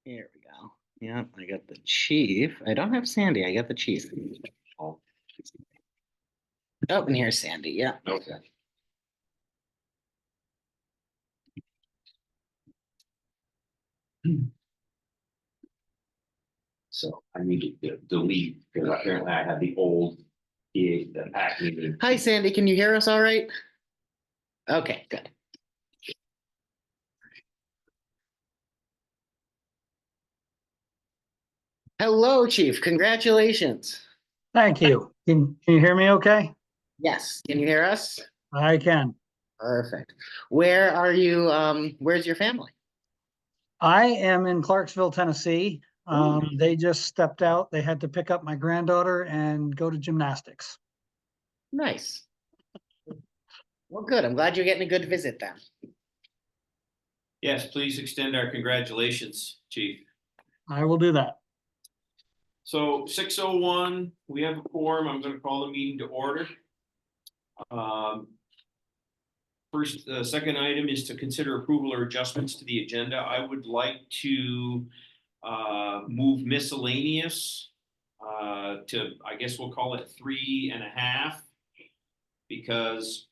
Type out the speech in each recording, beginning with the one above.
Here we go. Yeah, I got the chief. I don't have Sandy. I got the chief. Oh, and here's Sandy. Yeah. Okay. So I need to delete because apparently I had the old the packing. Hi, Sandy. Can you hear us all right? Okay, good. Hello, Chief. Congratulations. Thank you. Can you hear me okay? Yes. Can you hear us? I can. Perfect. Where are you? Where's your family? I am in Clarksville, Tennessee. They just stepped out. They had to pick up my granddaughter and go to gymnastics. Nice. Well, good. I'm glad you're getting a good visit then. Yes, please extend our congratulations, Chief. I will do that. So 6:01, we have a quorum. I'm going to call the meeting to order. Second item is to consider approval or adjustments to the agenda. I would like to move miscellaneous to, I guess we'll call it 3.5, because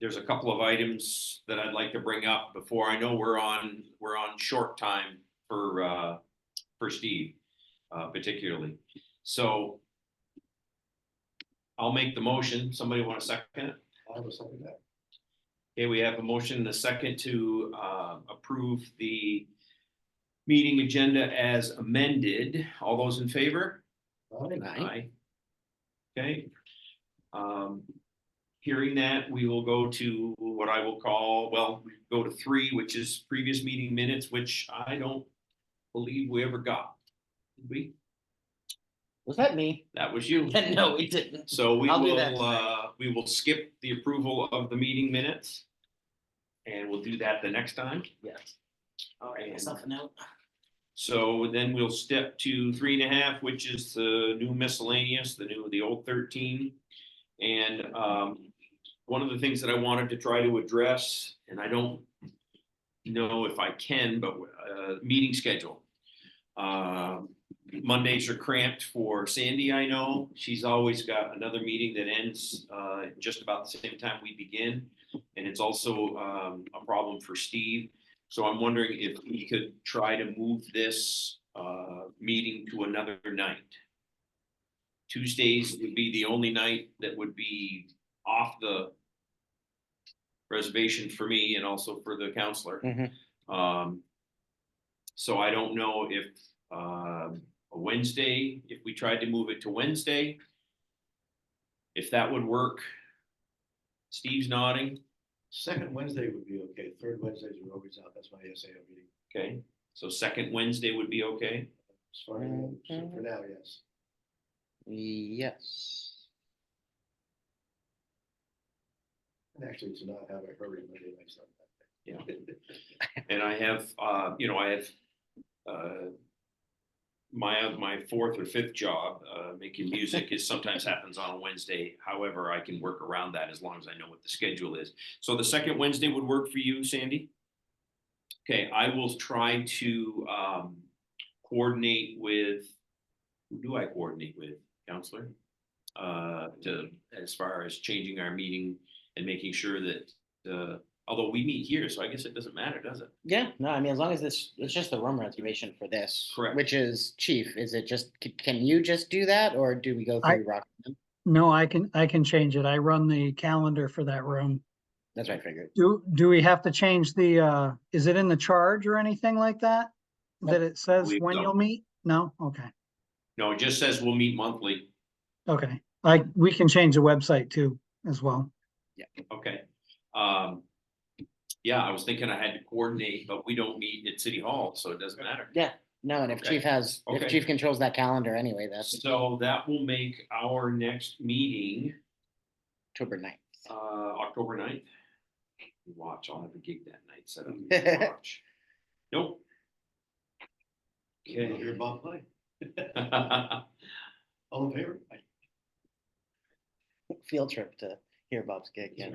there's a couple of items that I'd like to bring up before. I know we're on short time for Steve, particularly. So I'll make the motion. Somebody want a second? I will second that. Okay, we have a motion and a second to approve the meeting agenda as amended. All those in favor? Aye. Okay. Hearing that, we will go to what I will call, well, we go to 3, which is previous meeting minutes, which I don't believe we ever got. Did we? Was that me? That was you. No, we didn't. So we I'll do that we will skip the approval of the meeting minutes, and we'll do that the next time. Yes. All right, myself a note. So then we'll step to 3.5, which is the new miscellaneous, the old 13. And one of the things that I wanted to try to address, and I don't know if I can, but meeting schedule. Mondays are cramped for Sandy, I know. She's always got another meeting that ends just about the same time we begin. And it's also a problem for Steve. So I'm wondering if we could try to move this meeting to another night. Tuesdays would be the only night that would be off the reservation for me and also for the counselor. So I don't know if a Wednesday, if we tried to move it to Wednesday, if that would work. Steve's nodding. Second Wednesday would be okay. Third Wednesdays are always out. That's my SAO meeting. Okay, so second Wednesday would be okay. As far as so for now, yes. Yes. And actually, to not have a hurry Monday nights like that. Yeah. And I have, my 4th or 5th job, making music, is sometimes happens on a Wednesday. However, I can work around that as long as I know what the schedule is. So the second Wednesday would work for you, Sandy? Okay, I will try to coordinate with, who do I coordinate with, counselor? As far as changing our meeting and making sure that, although we meet here, so I guess it doesn't matter, does it? Yeah, no, I mean, as long as it's just the room reservation for this. Correct. Which is, Chief, is it just, can you just do that, or do we go through Rockland? No, I can change it. I run the calendar for that room. That's what I figured. Do we have to change the, is it in the charge or anything like that? That it says when so. you'll meet? No? Okay. No, it just says we'll meet monthly. Okay. We can change the website too, as well. Yeah. Okay. Yeah, I was thinking I had to coordinate, but we don't meet at City Hall, so it doesn't matter. Yeah, no, and if Okay. Chief has, Okay. if Chief controls that calendar anyway, that's So that will make our next meeting October 9th. October 9th. Watch, I'll have a gig that night set up. Watch. Nope. Okay, you're Bob play. All in favor? Field trip to hear Bob's gig. Yeah.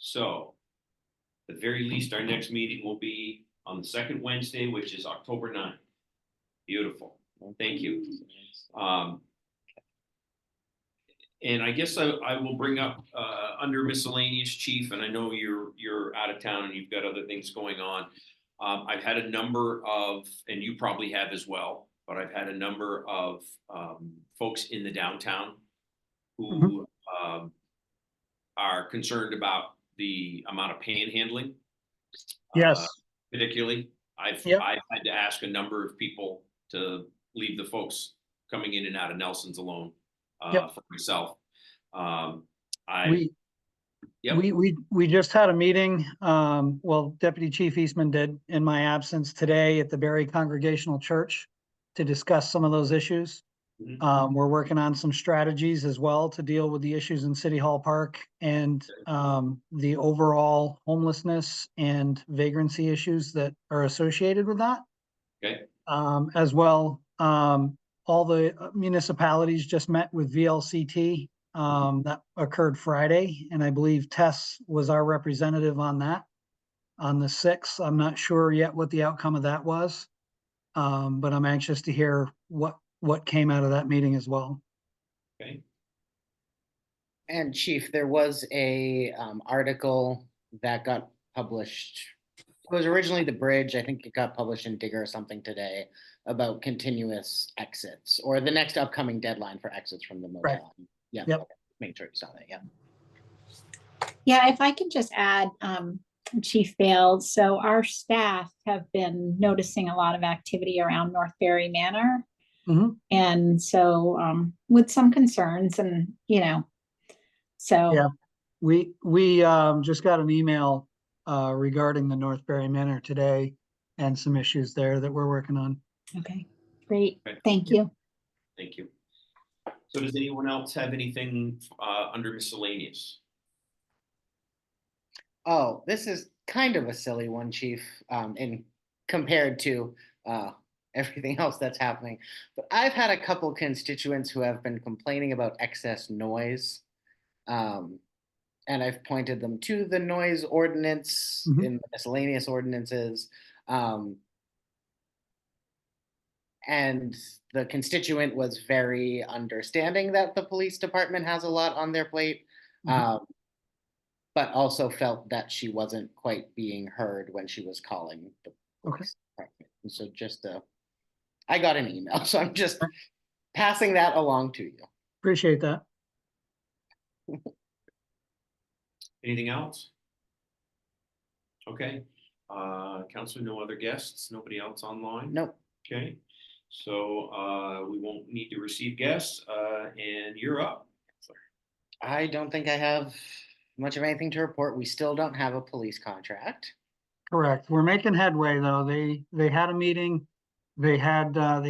So at the very least, our next meeting will be on the second Wednesday, which is October 9th. Beautiful. Thank you. And I guess I will bring up under miscellaneous, chief, and I know you're out of town and you've got other things going on. I've had a number of, and you probably have as well, but I've had a number of folks in the downtown who are concerned about the amount of panhandling. Yes. Particularly, Yep. I've had to ask a number of people to leave the folks coming in and out of Nelson's alone. Yep. For myself. We just had a meeting, well, Deputy Chief Eastman did in my absence today at the Barre Congregational Church to discuss some of those issues. We're working on some strategies as well to deal with the issues in City Hall Park and the overall homelessness and vagrancy issues that are associated with that. Okay. As well, all the municipalities just met with VLCT. That occurred Friday, and I believe Tess was our representative on that on the 6th. I'm not sure yet what the outcome of that was, but I'm anxious to hear what came out of that meeting as well. Okay. And Chief, there was a article that got published. It was originally the bridge. I think it got published in Digger or something today about continuous exits or the next upcoming deadline for exits from the motel. Right. Yeah. Yep. Okay. Make sure you saw that. Yeah. Yeah, if I can just add, Chief Bale, so our staff have been noticing a lot of activity around North Barre Manor. And so with some concerns and, so. Yeah, we just got an email regarding the North Barre Manor today and some issues there that we're working on. Okay, great. Okay. Thank you. Thank you. So does anyone else have anything under miscellaneous? Oh, this is kind of a silly one, Chief, in compared to everything else that's happening. But I've had a couple constituents who have been complaining about excess noise. And I've pointed them to the noise ordinance in the miscellaneous ordinances. And the constituent was very understanding that the police department has a lot on their plate, but also felt that she wasn't quite being heard when she was calling the police department. And so I got an email, so I'm just passing that along to you. Appreciate that. Anything else? Okay. Counselor, no other guests? Nobody else online? Nope. Okay. So we won't need to receive guests, and you're up. I don't think I have much of anything to report. We still don't have a police contract. Correct. We're making headway though. They had a meeting. They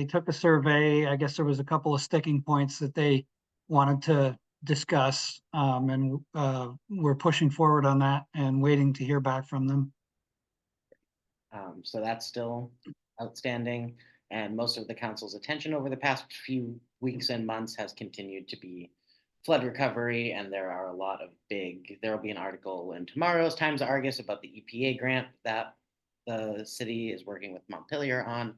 took a survey. I guess there was a couple of sticking points that they wanted to discuss, and we're pushing forward on that and waiting to hear back from them. So that's still outstanding. And most of the council's attention over the past few weeks and months has continued to be flood recovery. And there are a lot of there'll be an article in tomorrow's Times Argus about the EPA grant that the city is working with Montpelier on,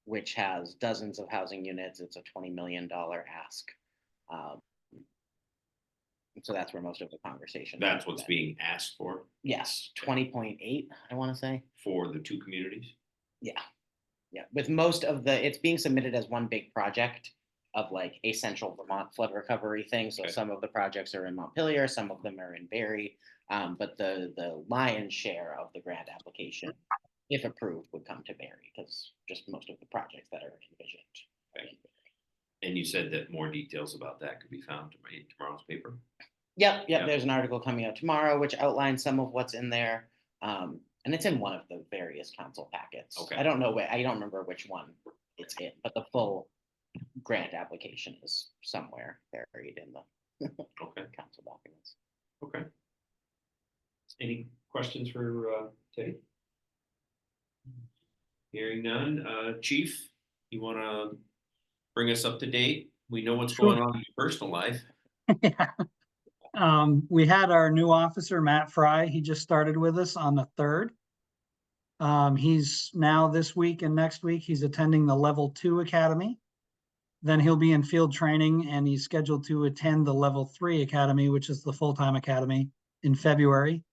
which has dozens of housing units. It's a $20 million ask. So that's where most of the conversation. That's what's being asked for. Yes, 20.8, I want to say. For the two communities. Yeah. Yeah. With most of it's being submitted as one big project of like a central Vermont flood recovery thing. So some of the projects are in Montpelier, some of them are in Barre. But the lion's share of the grant application, if approved, would come to Barre because just most of the projects that are envisioned. Okay. And you said that more details about that could be found in tomorrow's paper? Yep. There's an article coming out tomorrow, which outlines some of what's in there. And it's in one of the various council packets. Okay. I don't remember which one it's in, but the full grant application is somewhere buried in the council documents. Okay. Any questions for Teddy? Hearing none. Chief, you want to bring us up to date? We know what's going on in your personal life. We had our new officer, Matt Fry. He just started with us on the 3rd. He's now this week and next week, he's attending the Level 2 Academy. Then he'll be in field training and he's scheduled to attend the Level 3 Academy, which is the full-time academy, in February.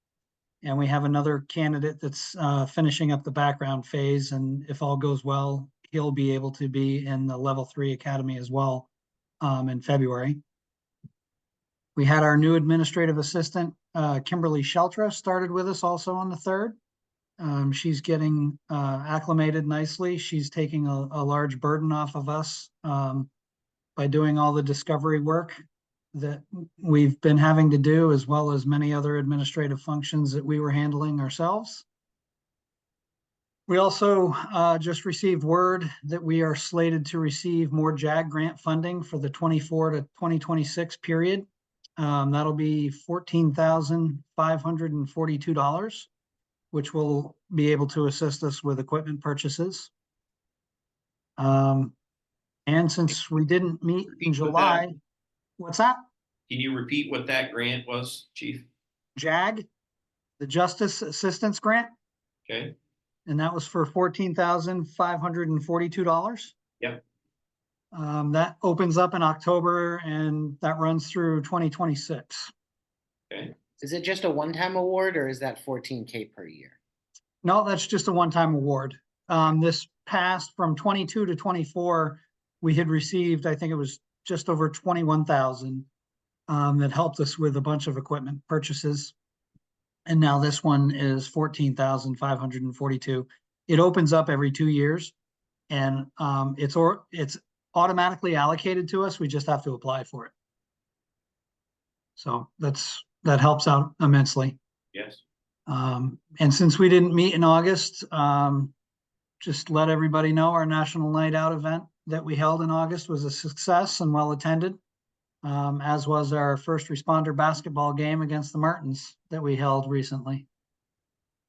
And we have another candidate that's finishing up the background phase. And if all goes well, he'll be able to be in the Level 3 Academy as well in February. We had our new administrative assistant, Kimberly Sheltra, started with us also on the 3rd. She's getting acclimated nicely. She's taking a large burden off of us by doing all the discovery work that we've been having to do, as well as many other administrative functions that we were handling ourselves. We also just received word that we are slated to receive more JAG grant funding for the 24 to 2026 period. That'll be $14,542, which will be able to assist us with equipment purchases. And since we didn't meet in July, what's that? Can you repeat what that grant was, Chief? JAG, the Justice Assistance Grant, Okay, and that was for $14,542. Yep. That opens up in October and that runs through 2026. okay. Is it just a one-time award or is that 14K per year? No, that's just a one-time award. This passed from 22 to 24. We had received, I think it was just over 21,000 that helped us with a bunch of equipment purchases. And now this one is 14,542. It opens up every 2 years and it's automatically allocated to us. We just have to apply for it. So that helps out immensely. Yes. And since we didn't meet in August, just let everybody know our National Night Out event that we held in August was a success and well attended, as was our first responder basketball game against the Martins that we held recently.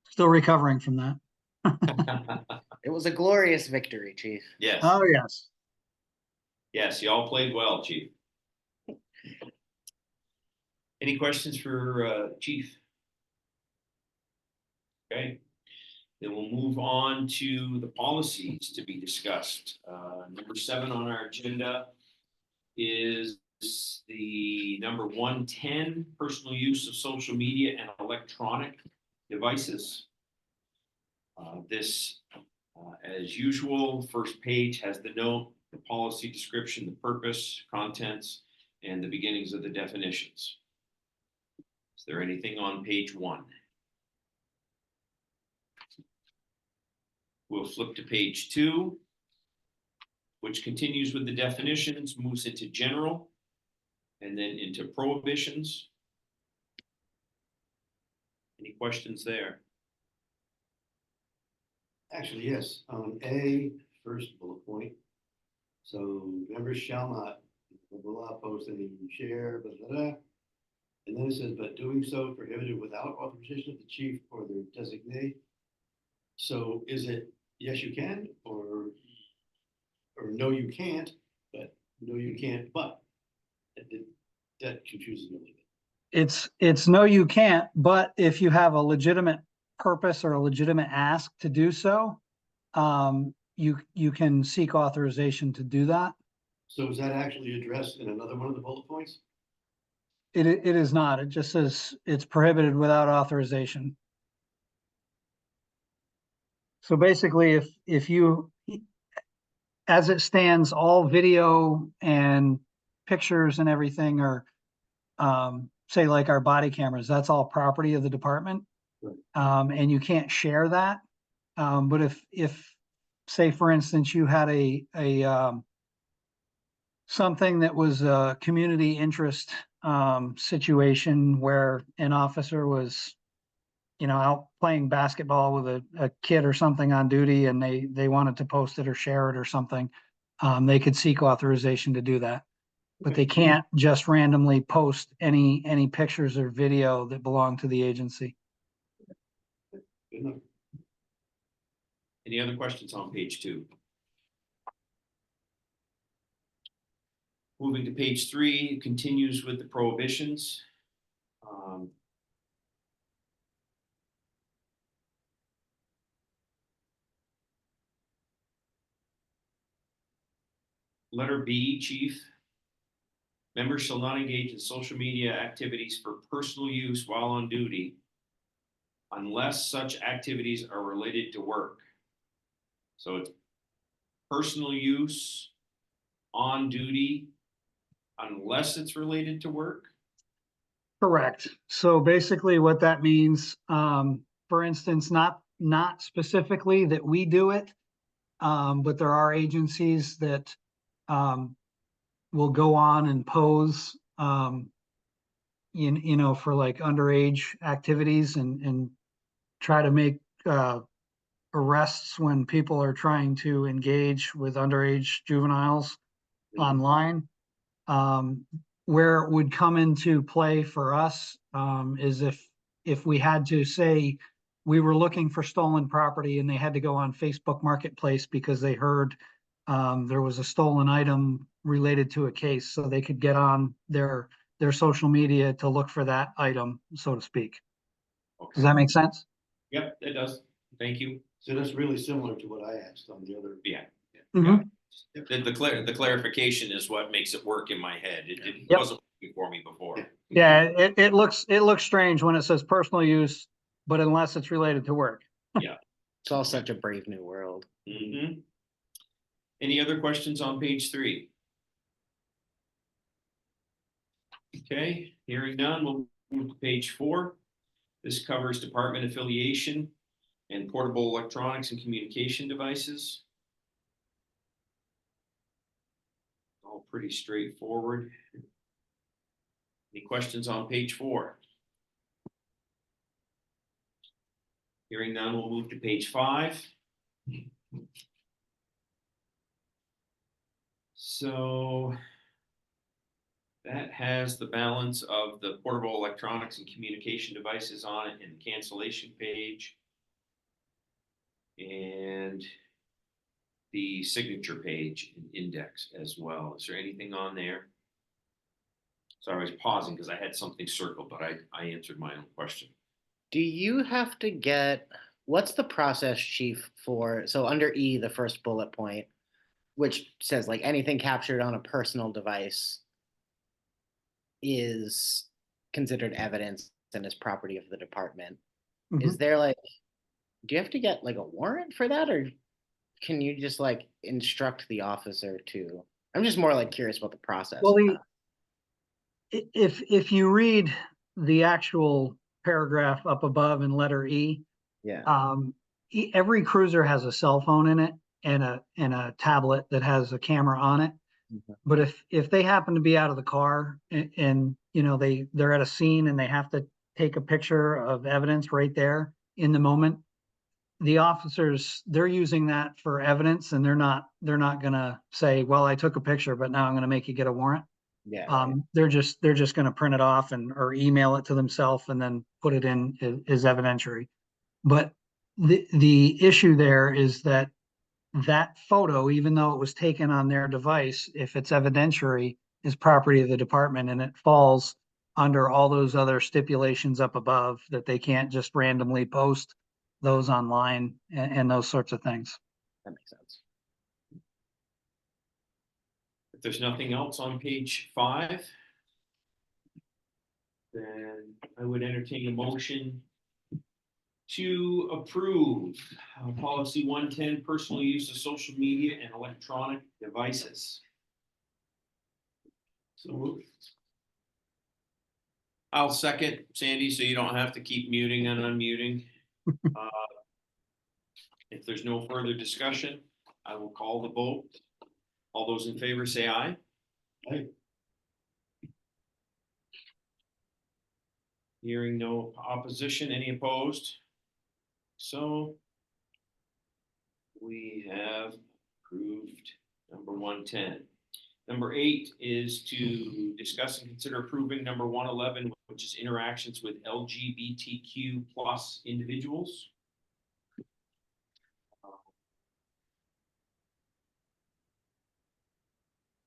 Still recovering from that. It was a glorious victory, Chief. Yes, Oh, yes. yes, you all played well, Chief. Any questions for Chief? Okay, then we'll move on to the policies to be discussed. Number 7 on our agenda is the number 110, personal use of social media and electronic devices. This, as usual, first page has the note, the policy description, the purpose, contents, and the beginnings of the definitions. Is there anything on page 1? We'll flip to page 2, which continues with the definitions, moves into general, and then into prohibitions. Any questions there? Actually, yes, on A, first bullet point. So members shall not, blah, blah, post any share, blah, blah, blah. And then it says, but doing so prohibited without authorization of the chief or their designee. So is it, yes, you can, or no, you can't, but no, you can't, but that confuses me a little bit. It's no, you can't, but if you have a legitimate purpose or a legitimate ask to do so, you can seek authorization to do that. So is that actually addressed in another one of the bullet points? It is not. It just says it's prohibited without authorization. So basically, if you, as it stands, all video and pictures and everything are, say like our body cameras, that's all property of the department. Right. And you can't share that. But if say, for instance, you had a something that was a community interest situation where an officer was, out playing basketball with a kid or something on duty and they wanted to post it or share it or something, they could seek authorization to do that. But they can't just randomly post any pictures or video that belong to the agency. Good enough. Any other questions on page 2? Moving to page 3, it continues with the prohibitions. Letter B, chief. Members shall not engage in social media activities for personal use while on duty unless such activities are related to work. So it's personal use on duty unless it's related to work. Correct. So basically what that means, for instance, not specifically that we do it, but there are agencies that, will go on and pose, for like underage activities and try to make, arrests when people are trying to engage with underage juveniles online. Where it would come into play for us, is if we had to say we were looking for stolen property and they had to go on Facebook Marketplace because they heard, there was a stolen item related to a case, so they could get on their social media to look for that item, so to speak. Okay. Does that make sense? Yep, it does. Thank you. So that's really similar to what I asked on the other. Yeah. Mhm. The clarification is what makes it work in my head. It Yep. wasn't working for me before. Yeah, it looks strange when it says personal use, but unless it's related to work. It's all such a brave new world. Mhm. Any other questions on page 3? Okay, hearing none, we'll move to page 4. This covers department affiliation and portable electronics and communication devices. All pretty straightforward. Any questions on page 4? Hearing none, we'll move to page 5. So that has the balance of the portable electronics and communication devices on it in the cancellation page. And the signature page and index as well. Is there anything on there? Sorry, I was pausing because I had something circled, but I answered my own question. Do you have to get, what's the process, chief, for, so under E, the first bullet point, which says like anything captured on a personal device is considered evidence and is property of the department. Is Mhm. there like, do you have to get like a warrant for that, or can you just like instruct the officer to? I'm just more like curious about the process. Well, of that. if you read the actual paragraph up above in letter E, Yeah. every cruiser has a cell phone in it and a tablet that has a camera on it. Mhm. But if they happen to be out of the car and they're at a scene and they have to take a picture of evidence right there in the moment, the officers, they're using that for evidence, and they're not gonna say, well, I took a picture, but now I'm gonna make you get a warrant. Yeah. Right. They're just gonna print it off or email it to themselves and then put it in as evidentiary. But the issue there is that photo, even though it was taken on their device, if it's evidentiary, is property of the department, and it falls under all those other stipulations up above that they can't just randomly post those online and those sorts of things. That makes sense. If there's nothing else on page 5, then I would entertain a motion to approve policy 110, personal use of social media and electronic devices. So moved. I'll second, Sandy, so you don't have to keep muting and unmuting. If there's no further discussion, I will call the vote. All those in favor say aye. Aye. Hearing no opposition, any opposed? So we have approved number 110. Number 8 is to discuss and consider approving number 111, which is interactions with LGBTQ plus individuals.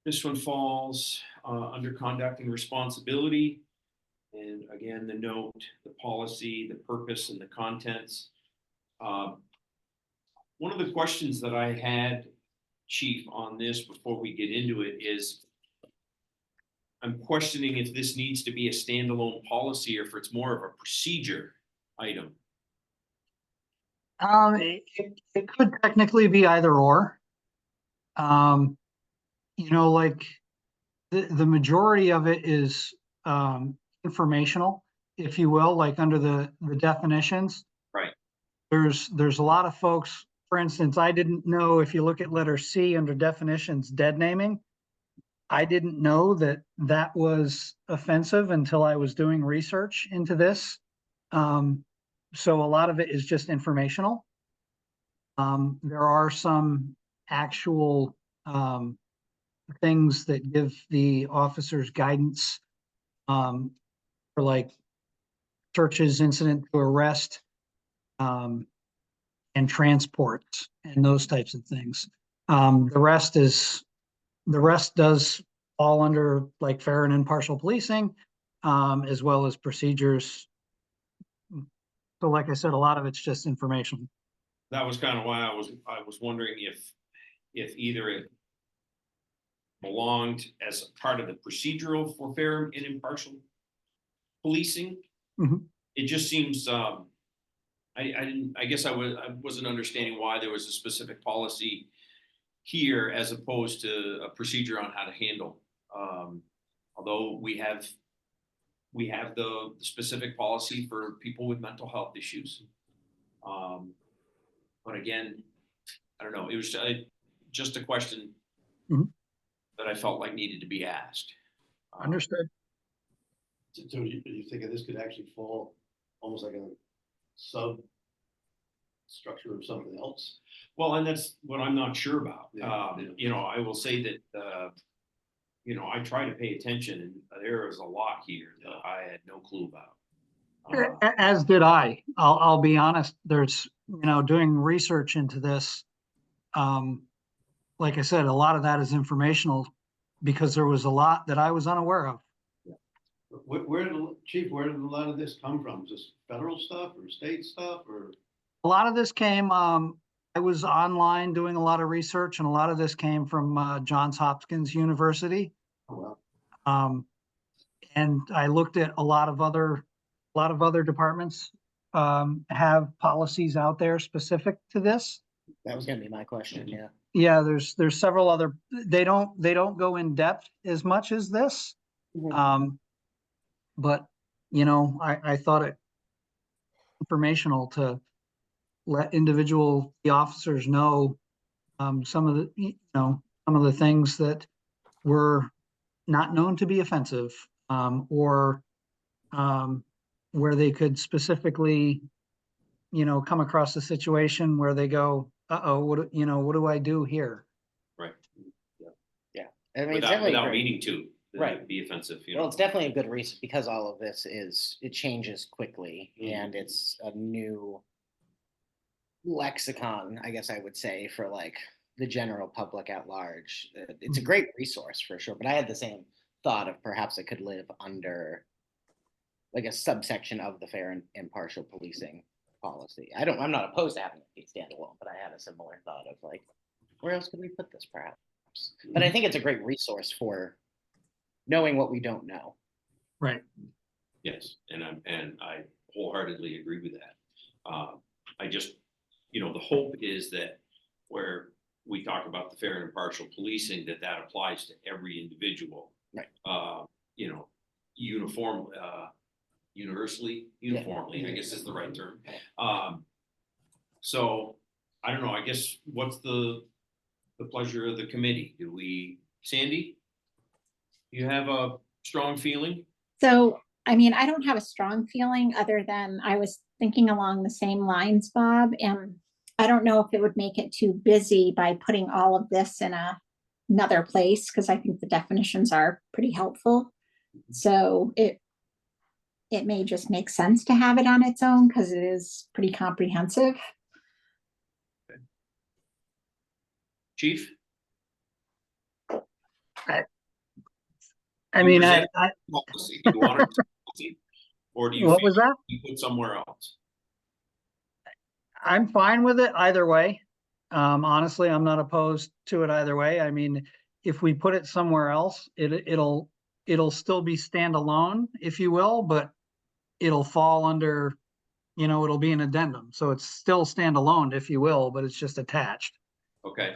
This one falls under conduct and responsibility. And again, the note, the policy, the purpose and the contents. One of the questions that I had, Chief, on this before we get into it is I'm questioning if this needs to be a standalone policy or if it's more of a procedure item. It could technically be either or. You know, like the majority of it is informational, if you will, like under the definitions. Right. There's a lot of folks, for instance, I didn't know if you look at letter C under definitions, dead naming. I didn't know that that was offensive until I was doing research into this. So a lot of it is just informational. There are some actual things that give the officers guidance for like searches, incident to arrest, and transports and those types of things. The rest does fall under like fair and impartial policing, as well as procedures. So like I said, a lot of it's just information. That was kind of why I was wondering if either it belonged as part of the procedural for fair and impartial policing. Mhm. It just seems, I guess I wasn't understanding why there was a specific policy here as opposed to a procedure on how to handle. Although we have the specific policy for people with mental health issues. But again, I don't know, it was just a question Mhm. that I felt like needed to be asked. Understood. So you thinking this could actually fall almost like a sub structure of something else? Well, and that's what I'm not sure about. Yeah. You know, I will say that, you know, I try to pay attention and there is a lot here that I had no clue about. As did I. I'll be honest, there's, you know, doing research into this. Like I said, a lot of that is informational because there was a lot that I was unaware of. Chief, where did a lot of this come from? Is this federal stuff or state stuff or? A lot of this came, I was online doing a lot of research and a lot of this came from Johns Hopkins University. Oh, wow. And I looked at a lot of other departments have policies out there specific to this. That was gonna be my question, yeah. Yeah, there's several other, they don't go in depth as much as this. Mhm. But, you know, I thought it informational to let the officers know some of the, you know, some of the things that were not known to be offensive, or where they could specifically, you know, come across a situation where they go, uh-oh, what do I do here? Right. Yeah, I mean, it's Without, definitely without great. meaning to. Right. Be offensive, you Well, know. it's definitely a good reason because all of this it changes quickly Mhm. and it's a new lexicon, I guess I would say, for like the general public at large. It's a great resource for sure, but I had the same thought of perhaps it could live under like a subsection of the fair and impartial policing policy. I'm not opposed to having it be standalone, but I had a similar thought of like, where else could we put this perhaps? But I think it's a great resource for knowing what we don't know. Right. Yes, and I wholeheartedly agree with that. I just, you know, the hope is that where we talk about the fair and impartial policing, that applies to every individual. Right. You know, universally, uniformly, I guess is the right term. So I don't know, I guess what's the pleasure of the committee? Sandy, you have a strong feeling? So, I mean, I don't have a strong feeling other than I was thinking along the same lines, Bob, and I don't know if it would make it too busy by putting all of this in another place, because I think the definitions are pretty helpful. So it may just make sense to have it on its own because it is pretty comprehensive. Chief? I mean, Policy. You want it to- Or do you What feel was that? you put somewhere else? I'm fine with it either way. Honestly, I'm not opposed to it either way. I mean, if we put it somewhere else, it'll still be standalone, if you will, but it'll fall under, it'll be an addendum. So it's still standalone, if you will, but it's just attached. Okay,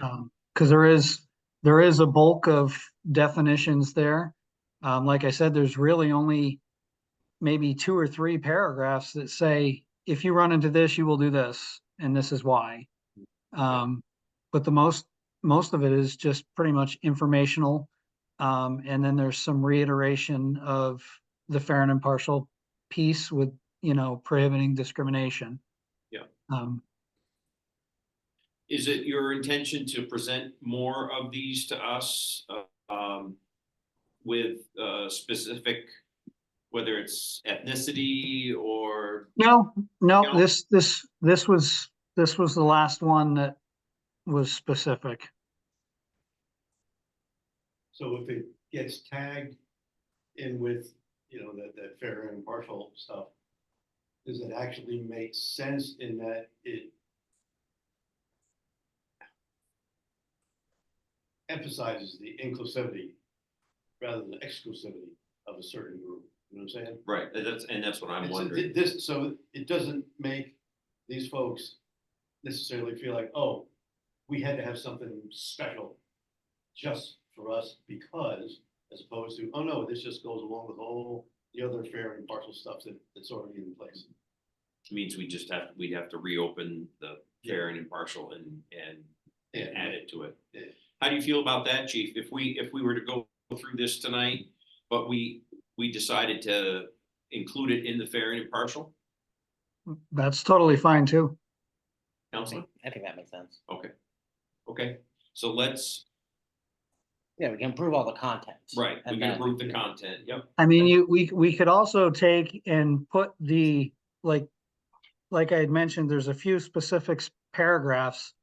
Because there is a bulk of definitions there. Like I said, there's really only maybe 2 or 3 paragraphs that say, if you run into this, you will do this, and this is why. But the most of it is just pretty much informational. And then there's some reiteration of the fair and impartial piece with, prohibiting discrimination. Yeah. Um, is it your intention to present more of these to us, with, specific, whether it's ethnicity or, no, No. this was the last one that was specific. So if it gets tagged in with, that fair and impartial stuff, does it actually make sense in that it emphasizes the inclusivity rather than exclusivity of a certain group? You know what I'm saying? right, that's what I'm It's- wondering. So it doesn't make these folks necessarily feel like, oh, we had to have something special just for us because, as opposed to, oh no, this just goes along with all the other fair and impartial stuff that's already in place. Means we'd have to reopen the fair and impartial and add it to it. Yeah. How do you feel about that, Chief? If we were to go through this tonight, but we decided to include it in the fair and impartial, That's totally fine too. Counselor? I think that makes sense. Okay, so let's, Yeah, we can improve all the content. right, we And can then- improve the content, yep. I mean, we could also take and put like I had mentioned, there's a few specific paragraphs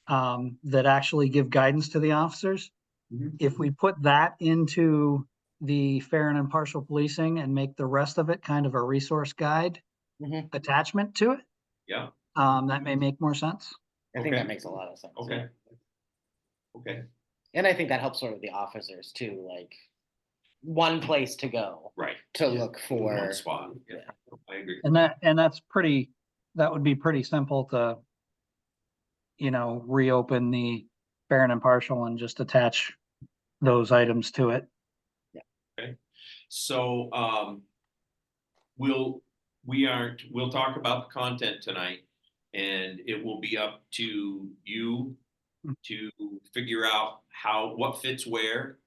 that actually give guidance to the officers. Mhm. If we put that into the fair and impartial policing and make the rest of it kind of a resource guide Mhm. attachment to it, Yeah, that may make more sense. I think Okay. that makes a lot of sense. okay. Okay, And I think that helps sort of the officers too, like one place to go right, to Yeah. look for. one spot, yeah, I agree. And that would be pretty simple to, reopen the fair and impartial and just attach those items to it. So, we'll talk about the content tonight, and it will be up to you to figure out what fits where.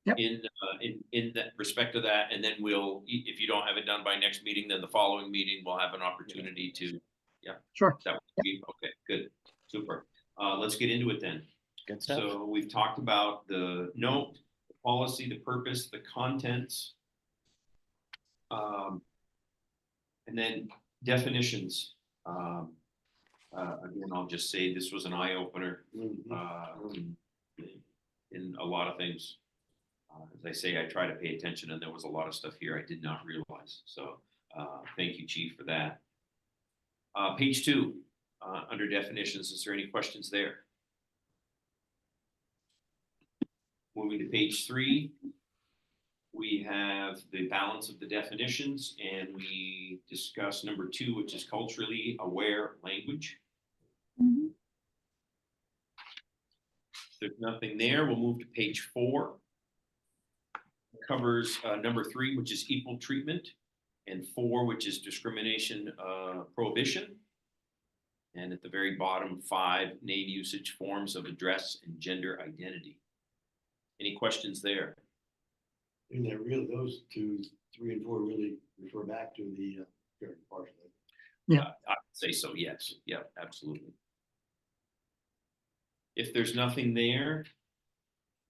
Yep. In that respect of that, and then if you don't have it done by next meeting, then the following meeting, we'll have an opportunity to, Sure. that would be, okay, good, super. Let's get into it then. Good stuff. So we've talked about the note, the policy, the purpose, the contents. And then definitions. Again, I'll just say this was an eye opener in a lot of things. As I say, I try to pay attention, and there was a lot of stuff here I did not realize. So thank you, Chief, for that. Page 2, under definitions, is there any questions there? Moving to page 3, we have the balance of the definitions, and we discuss number 2, which is culturally aware language. Mhm. If there's nothing there, we'll move to page 4. It covers number 3, which is equal treatment, and 4, which is discrimination prohibition. And at the very bottom, 5, name, usage, forms of address, and gender identity. Any questions there? And those 2, 3, and 4 really refer back to the fair and impartial. Yeah. I'd say so, yes. Yeah, absolutely. If there's nothing there,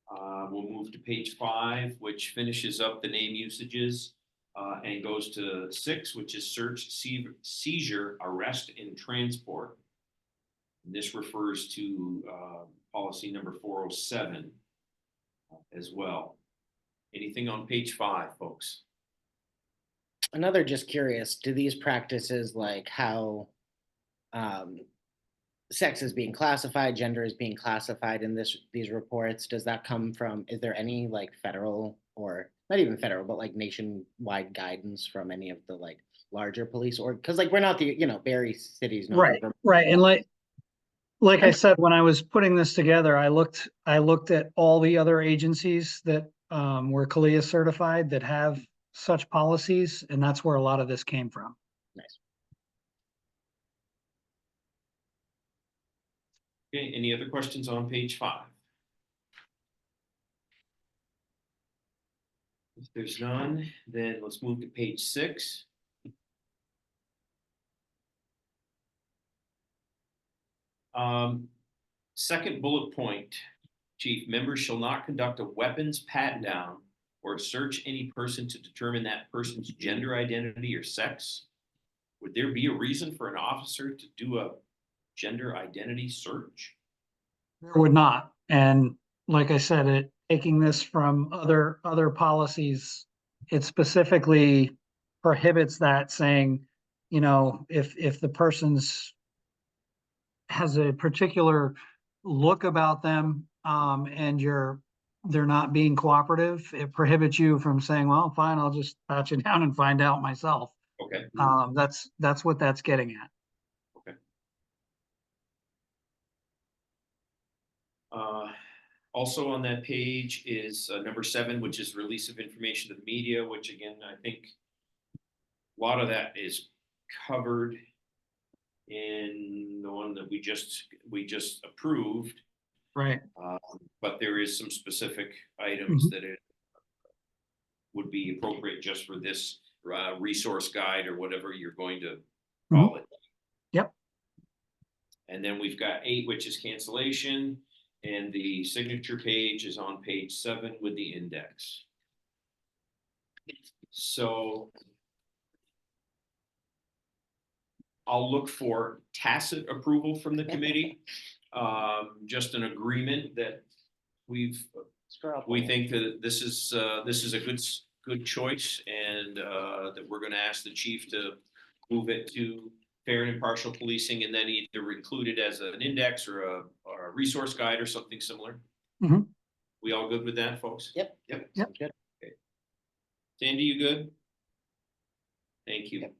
we'll move to page 5, which finishes up the name usages and goes to 6, which is search, seizure, arrest, and transport. And this refers to policy number 407 as well. Anything on page 5, folks? Another just curious, do these practices like how um, sex is being classified, gender is being classified in these reports, does that come from, is there any like federal or not even federal, but like nationwide guidance from any of the like larger police or because like we're not the, Barry City's not Right, the right. And like I said, when I was putting this together, I looked at all the other agencies that were CALIA certified that have such policies, and that's where a lot of this came from. nice. Okay, any other questions on page 5? If there's none, then let's move to page 6. Second bullet point, Chief, members shall not conduct a weapons pat down or search any person to determine that person's gender identity or sex. Would there be a reason for an officer to do a gender identity search? There would not. And like I said, taking this from other policies, it specifically prohibits that, saying, if the person's has a particular look about them, and they're not being cooperative, it prohibits you from saying, well, fine, I'll just pat you down and find out myself. Okay. That's what that's getting at. Okay. Also on that page is number 7, which is release of information to the media, which again, I think a lot of that is covered in the one that we just approved. Right. But there is some specific items Mhm. that it would be appropriate just for this resource guide or whatever you're going to call it. Yep. And then we've got 8, which is cancellation, and the signature page is on page 7 with the index. So I'll look for tacit approval from the committee, just an agreement that we think that this is a good choice, and that we're going to ask the chief to move it to fair and impartial policing, and then either include it as an index or a resource guide or something similar. Mhm. We all good with that, folks? Yep. Yep. Sounds good. Sandy, you good? Thank you. Yep.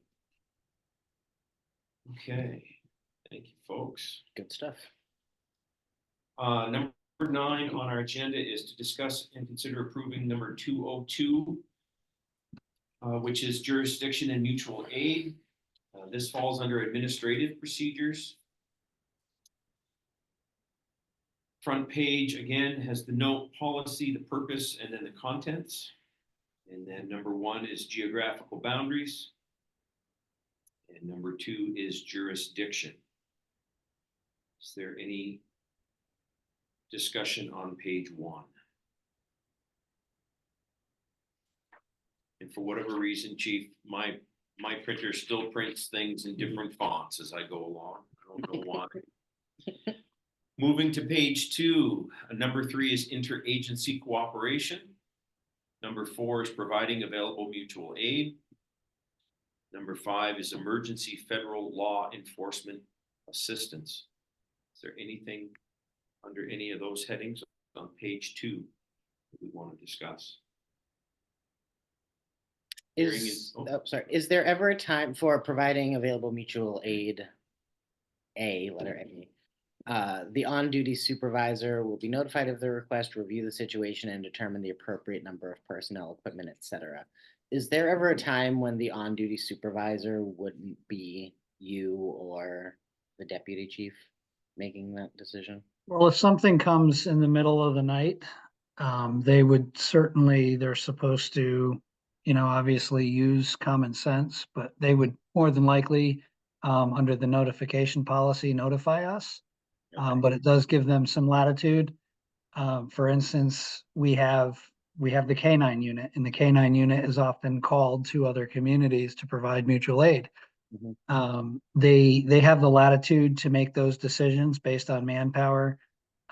Okay, thank you, folks. Good stuff. Number 9 on our agenda is to discuss and consider approving number 202, which is jurisdiction and mutual aid. This falls under administrative procedures. Front page again has the note, policy, the purpose, and then the contents. And then number 1 is geographical boundaries. And number 2 is jurisdiction. Is there any discussion on page 1? And for whatever reason, Chief, my printer still prints things in different fonts as I go along. I don't know why. Moving to page 2, number 3 is interagency cooperation. Number 4 is providing available mutual aid. Number 5 is emergency federal law enforcement assistance. Is there anything under any of those headings on page 2 that we want to discuss? Is there ever a time for providing available mutual aid? Letter A. The on-duty supervisor will be notified of the request, review the situation, and determine the appropriate number of personnel, equipment, etc. Is there ever a time when the on-duty supervisor wouldn't be you or the deputy chief making that decision? Well, if something comes in the middle of the night, they're supposed to, obviously use common sense, but they would more than likely, under the notification policy, notify us. But it does give them some latitude. For instance, we have the K-9 unit, and the K-9 unit is often called to other communities to provide mutual aid. Mhm. They have the latitude to make those decisions based on manpower,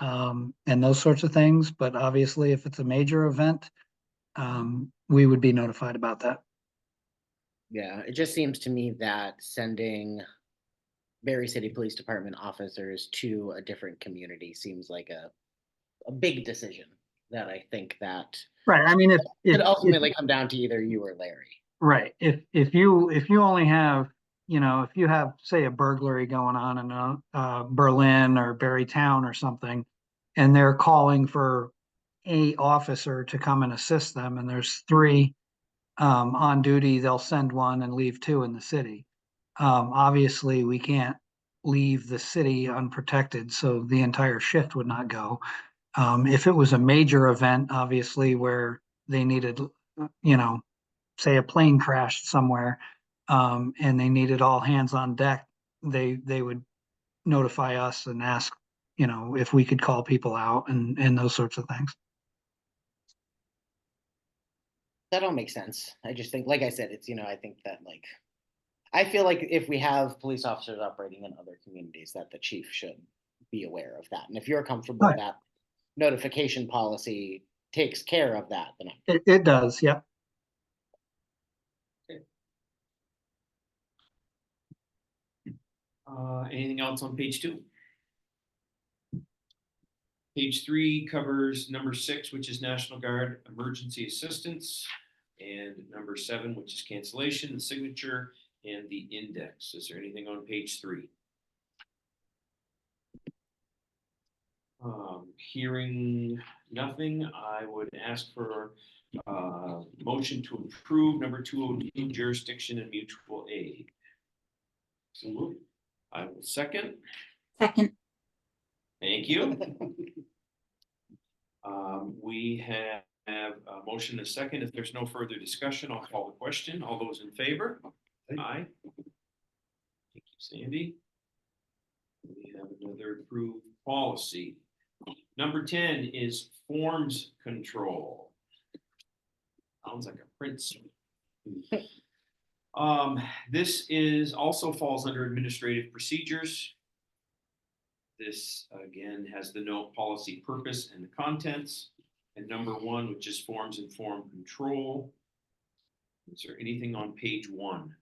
and those sorts of things. But obviously, if it's a major event, we would be notified about that. Yeah, it just seems to me that sending Barre City Police Department officers to a different community seems like a big decision that I think that Right, I mean, could ultimately come down to either you or Larry. right, if you only have, if you have, say, a burglary going on in Berlin or Barrytown or something, and they're calling for a officer to come and assist them, and there's three on duty, they'll send one and leave two in the city. Obviously, we can't leave the city unprotected, so the entire shift would not go. If it was a major event, obviously, where they needed, you know, say a plane crashed somewhere, and they needed all hands on deck, they would notify us and ask, if we could call people out and those sorts of things. That all makes sense. I just think, like I said, it's, I think that like, I feel like if we have police officers operating in other communities, that the chief should be aware of that. And if you're comfortable Right. that notification policy takes care of that, then It does, yeah. Anything else on page 2? Page 3 covers number 6, which is National Guard emergency assistance, and number 7, which is cancellation, the signature, and the index. Is there anything on page 3? Hearing nothing, I would ask for motion to approve number 202, jurisdiction and mutual aid. So moved. I will second. Second, Thank you. We have a motion and a second. If there's no further discussion, I'll call the question. All those in favor? Aye. Thank you, Sandy. We have another approved policy. Number 10 is forms control. Sounds like a prince. This is also falls under administrative procedures. This again has the note policy purpose and the contents. And number 1, which is forms and form control. Is there anything on page 1?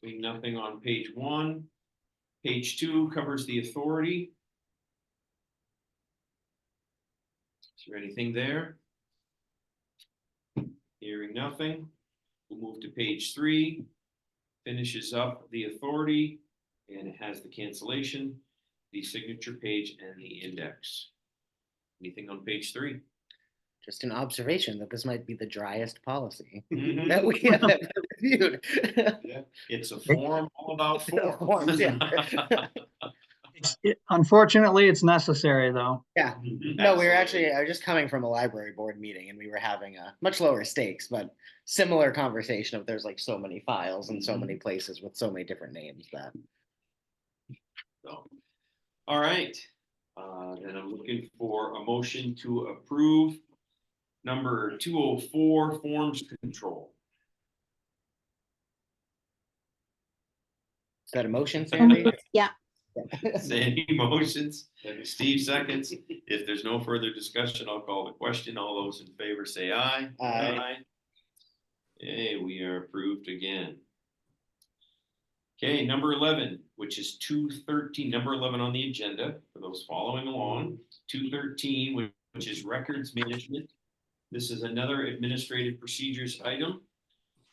Seeing nothing on page 1. Page 2 covers the authority. Is there anything there? Hearing nothing. We'll move to page 3. Finishes up the authority, and it has the cancellation, the signature page, and the index. Anything on page 3? just an observation that this might be the driest policy Mhm. that we have ever reviewed. It's a form all about forms. Forms, yeah. Unfortunately, it's necessary though. Yeah. No, we were actually, I was just coming from a library board meeting and we were having a much lower stakes, but similar conversation of there's like so many files and so many places with so many different names that. So, all right, then I'm looking for a motion to approve number 204, forms control. Is that a motion, Sandy? yeah, Sandy motions, Steve seconds. If there's no further discussion, I'll call the question. All those in favor say aye. Aye. Okay, we are approved again. Okay, number 11, which is 213, number 11 on the agenda for those following along. 213, which is records management. This is another administrative procedures item.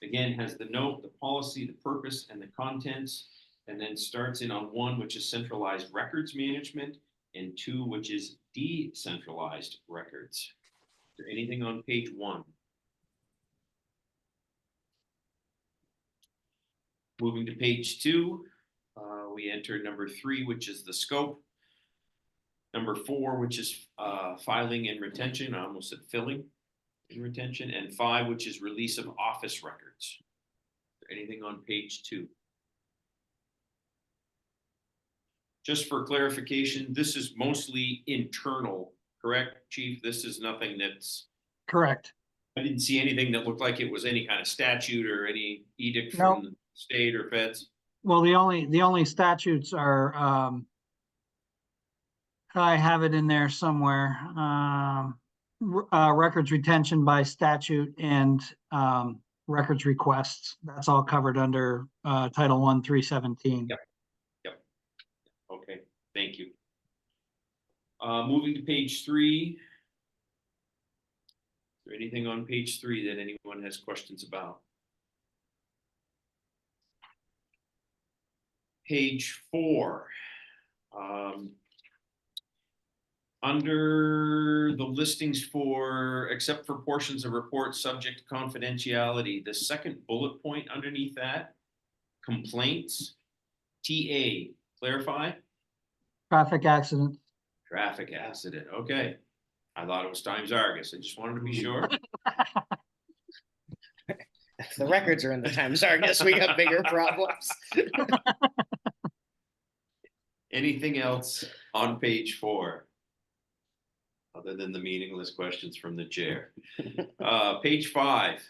Again, has the note, the policy, the purpose, and the contents, and then starts in on 1, which is centralized records management, and 2, which is decentralized records. Is there anything on page 1? Moving to page 2, we enter number 3, which is the scope. Number 4, which is filing and retention. I almost said filling and retention. And 5, which is release of office records. Is there anything on page 2? Just for clarification, this is mostly internal, correct, Chief? This is nothing that's. Correct. I didn't see anything that looked like it was any kind of statute or any edict No. from the state or feds. Well, the only statutes are, I have it in there somewhere. records retention by statute and, records requests. That's all covered under, Title I, 317. Yep. Okay, thank you. Moving to page 3. Is there anything on page 3 that anyone has questions about? Page 4. Under the listings for, except for portions of reports subject to confidentiality, the second bullet point underneath that, complaints, TA, clarify? Traffic accident. Traffic accident, okay. I thought it was Times Argus, I just wanted to be sure. If the records are in the Times Argus, we got bigger problems. Anything else on page 4? Other than the meaningless questions from the chair. Page 5.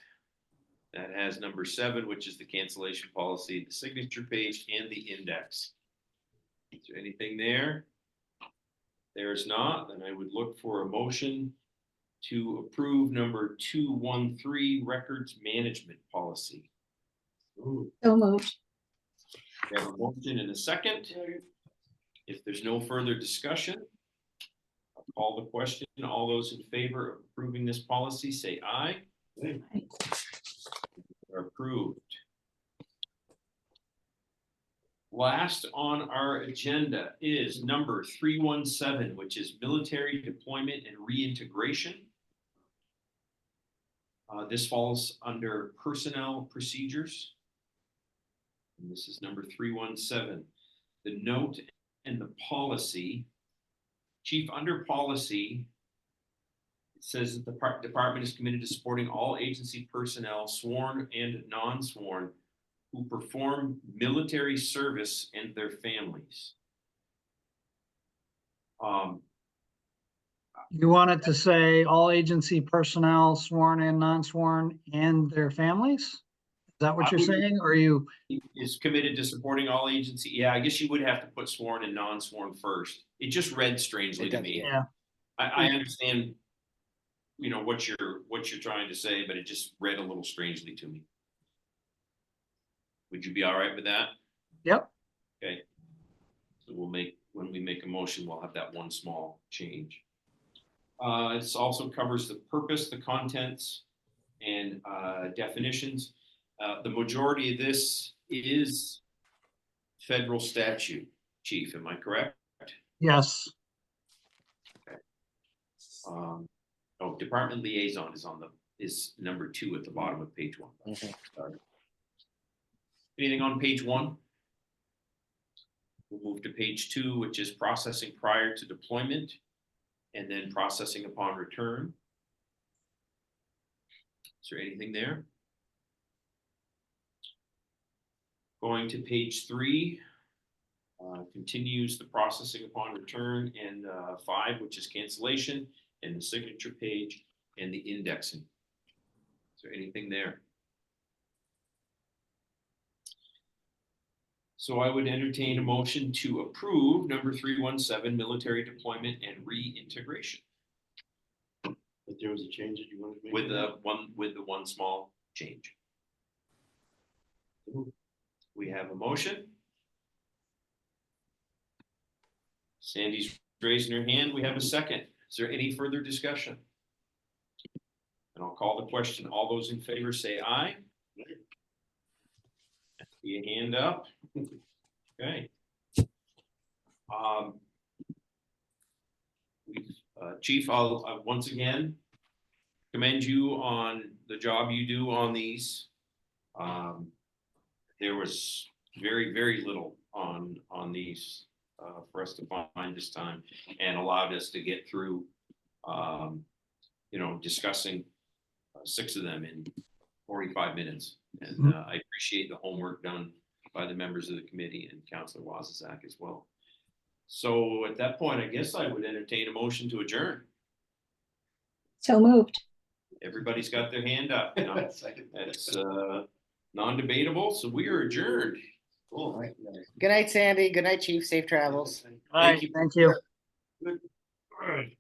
That has number 7, which is the cancellation policy, the signature page, and the index. Is there anything there? There's not, then I would look for a motion to approve number 213, records management policy. Ooh, So moved. We have a motion and a second. If there's no further discussion, I'll call the question. All those in favor of approving this policy, say aye. hey, Are approved. Last on our agenda is number 317, which is military deployment and reintegration. This falls under personnel procedures. And this is number 317. The note and the policy. Chief, under policy, it says that the department is committed to supporting all agency personnel, sworn and non-sworn, who perform military service and their families. You want it to say all agency personnel, sworn and non-sworn, and their families? Is that what I you're would- saying? Or you, Is committed to supporting all agency. Yeah, I guess you would have to put sworn and non-sworn first. It just read strangely It to does, me. yeah, I understand, you know, what you're trying to say, but it just read a little strangely to me. Would you be all right with that? yep, Okay. So when we make a motion, we'll have that one small change. It also covers the purpose, the contents, and definitions. The majority of this is federal statute, Chief, am I correct? yes. Department liaison is number 2 at the bottom of page 1. Mhm. Sorry. Anything on page 1? We'll move to page 2, which is processing prior to deployment and then processing upon return. Is there anything there? Going to page 3, continues the processing upon return, and 5, which is cancellation, and the signature page, and the indexing. Is there anything there? So I would entertain a motion to approve number 317, military deployment and reintegration, but there was a change that you wanted to make? with the one small change. We have a motion. Sandy's raising her hand. We have a second. Is there any further discussion? And I'll call the question. All those in favor say aye. See a hand up. Okay. Chief, I'll once again commend you on the job you do on these. There was very, very little on these for us to find this time, and allowed us to get through, discussing 6 of them in 45 minutes. And I appreciate the homework done by the members of the committee and Councilor Wazazak as well. So at that point, I guess I would entertain a motion to adjourn. So moved. Everybody's got their hand up. Second. It's non-debatable, so we are adjourned. Cool. All right. Good night, Sandy. Good night, Chief. Safe travels. All right, you. thank you. Good. All right.